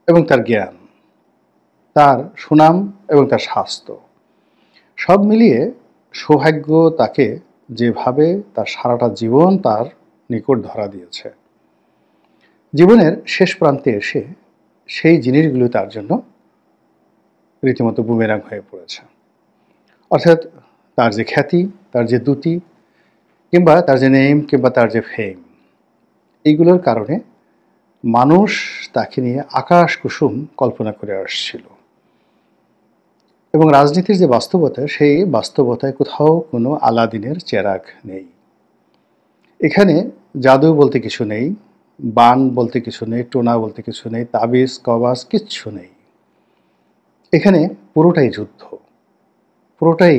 এবং তার জ্ঞান, তার সুনাম এবং তার স্বাস্থ্য সব মিলিয়ে সৌভাগ্য তাকে যেভাবে তার সারাটা জীবন তার নিকট ধরা দিয়েছে, জীবনের শেষ প্রান্তে এসে সেই জিনিসগুলো তার জন্য রীতিমতো বুমেরাং হয়ে পড়েছে। অর্থাৎ তার যে খ্যাতি, তার যে দ্যুতি, কিংবা তার যে নেম, কিংবা তার যে ফেম, এইগুলোর কারণে মানুষ তাকে নিয়ে আকাশ কুসুম কল্পনা করে আসছিল। এবং রাজনীতির যে বাস্তবতা, সেই বাস্তবতায় কোথাও কোনো আলাদিনের চেরাগ নেই। এখানে জাদু বলতে কিছু নেই, বান বলতে কিছু নেই, টোনা বলতে কিছু নেই, তাবিজ কবাজ কিচ্ছু নেই। এখানে পুরোটাই যুদ্ধ, পুরোটাই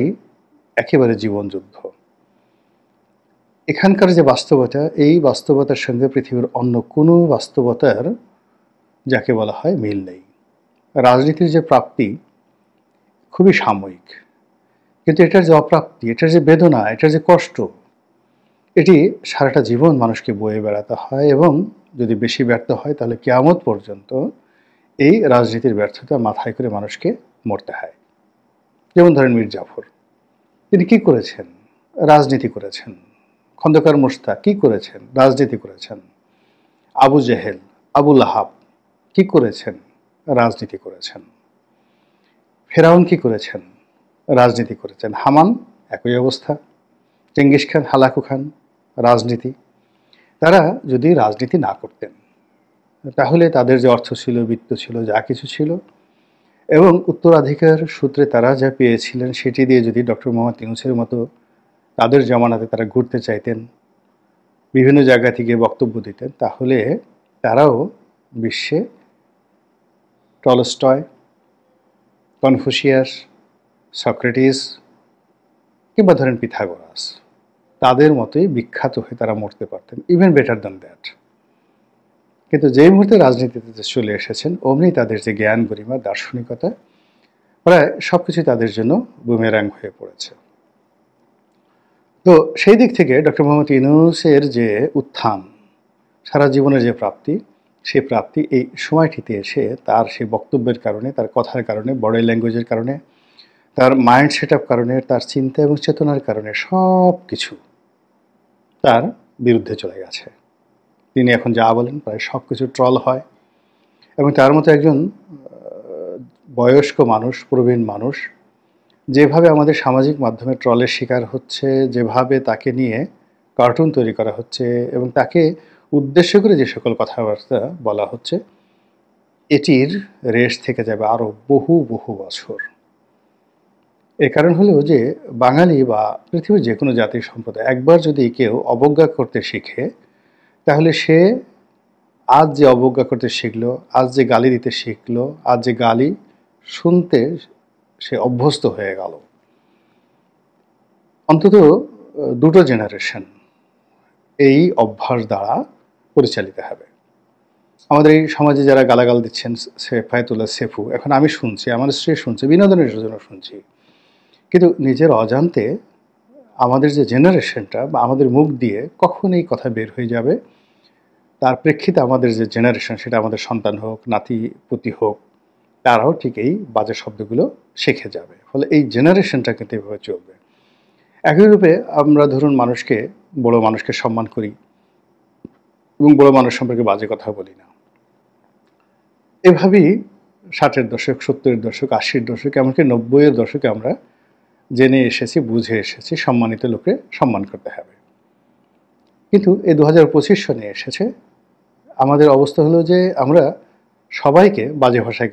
একেবারে জীবন যুদ্ধ। এখানকার যে বাস্তবতা, এই বাস্তবতার সঙ্গে পৃথিবীর অন্য কোনো বাস্তবতার যাকে বলা হয় মিল নেই। রাজনীতির যে প্রাপ্তি খুবই সাময়িক, কিন্তু এটার যে অপ্রাপ্তি, এটার যে বেদনা, এটার যে কষ্ট, এটি সারাটা জীবন মানুষকে বয়ে বেড়াতে হয়। এবং যদি বেশি ব্যর্থ হয় তাহলে কিয়ামত পর্যন্ত এই রাজনীতির ব্যর্থতা মাথায় করে মানুষকে মরতে হয়। যেমন ধরেন মীর জাফর, তিনি কি করেছেন? রাজনীতি করেছেন। খন্দকার মোশতাক কি করেছেন? রাজনীতি করেছেন। আবু জেহেল, আবু লাহাব কি করেছেন? রাজনীতি করেছেন। ফেরাউন কি করেছেন? রাজনীতি করেছেন। হামান একই অবস্থা। চেঙ্গিস খান, হালাকু খান, রাজনীতি। তারা যদি রাজনীতি না করতেন তাহলে তাদের যে অর্থ ছিল, বিত্ত ছিল, যা কিছু ছিল, এবং উত্তরাধিকার সূত্রে তারা যা পেয়েছিলেন সেটি দিয়ে যদি ডক্টর মোহাম্মদ ইউনূসের মতো তাদের জমানাতে তারা ঘুরতে চাইতেন, বিভিন্ন জায়গা থেকে বক্তব্য দিতেন, তাহলে তারাও বিশ্বে টলস্টয়, কনফুসিয়াস, সক্রেটিস, কিংবা ধরেন পিথাগোরাস, তাদের মতোই বিখ্যাত হয়ে তারা মরতে পারতেন, ইভেন বেটার দ্যান দ্যাট। কিন্তু যেই মুহূর্তে রাজনীতিতে চলে এসেছেন, অমনি তাদের যে জ্ঞান, গরিমা, দার্শনিকতা, প্রায় সব কিছুই তাদের জন্য বুমেরাং হয়ে পড়েছে। তো সেই দিক থেকে ডক্টর মোহাম্মদ ইউনূসের যে উত্থান, সারা জীবনের যে প্রাপ্তি, সেই প্রাপ্তি এই সময়টিতে এসে তার সেই বক্তব্যের কারণে, তার কথার কারণে, বডি ল্যাঙ্গুয়েজের কারণে, তার মাইন্ড সেট আপ কারণে, তার চিন্তা এবং চেতনার কারণে সব কিছু তার বিরুদ্ধে চলে গেছে। তিনি এখন যা বলেন প্রায় সব কিছু ট্রল হয়। এবং তার মতো একজন বয়স্ক মানুষ, প্রবীণ মানুষ, যেভাবে আমাদের সামাজিক মাধ্যমে ট্রলের শিকার হচ্ছে, যেভাবে তাকে নিয়ে কার্টুন তৈরি করা হচ্ছে এবং তাকে উদ্দেশ্য করে যে সকল কথাবার্তা বলা হচ্ছে, এটির রেশ থেকে যাবে আরও বহু বহু বছর। এর কারণ হলো যে বাঙালি বা পৃথিবীর যে কোনো জাতির সম্প্রদায় একবার যদি কেউ অবজ্ঞা করতে শিখে, তাহলে সে আজ যে অবজ্ঞা করতে শিখলো, আজ যে গালি দিতে শিখলো, আজ যে গালি শুনতে সে অভ্যস্ত হয়ে গেল, অন্তত দুটো জেনারেশন এই অভ্যাস দ্বারা পরিচালিত হবে। আমাদের এই সমাজে যারা গালাগাল দিচ্ছেন, সেফায়েতুল্লাহ সেফু, এখন আমি শুনছি, আমার স্ত্রী শুনছে, বিনোদনের জন্য শুনছি, কিন্তু নিজের অজান্তে আমাদের যে জেনারেশনটা বা আমাদের মুখ দিয়ে কখন এই কথা বের হয়ে যাবে, তার প্রেক্ষিতে আমাদের যে জেনারেশন, সেটা আমাদের সন্তান হোক, নাতি পুতি হোক, তারাও ঠিক এই বাজে শব্দগুলো শিখে যাবে। ফলে এই জেনারেশনটা কিন্তু এভাবে চলবে। একই রূপে আমরা ধরুন মানুষকে, বড় মানুষকে সম্মান করি এবং বড় মানুষ সম্পর্কে বাজে কথা বলি না। এভাবেই 60-এর দশক, 70-এর দশক, 80-এর দশক, এমনকি 90-এর দশকে আমরা জেনে এসেছি, বুঝে এসেছি সম্মানিত লোকে সম্মান করতে হবে। কিন্তু এই 2025 সনে এসেছে, আমাদের অবস্থা হলো যে আমরা সবাইকে বাজে ভাষায়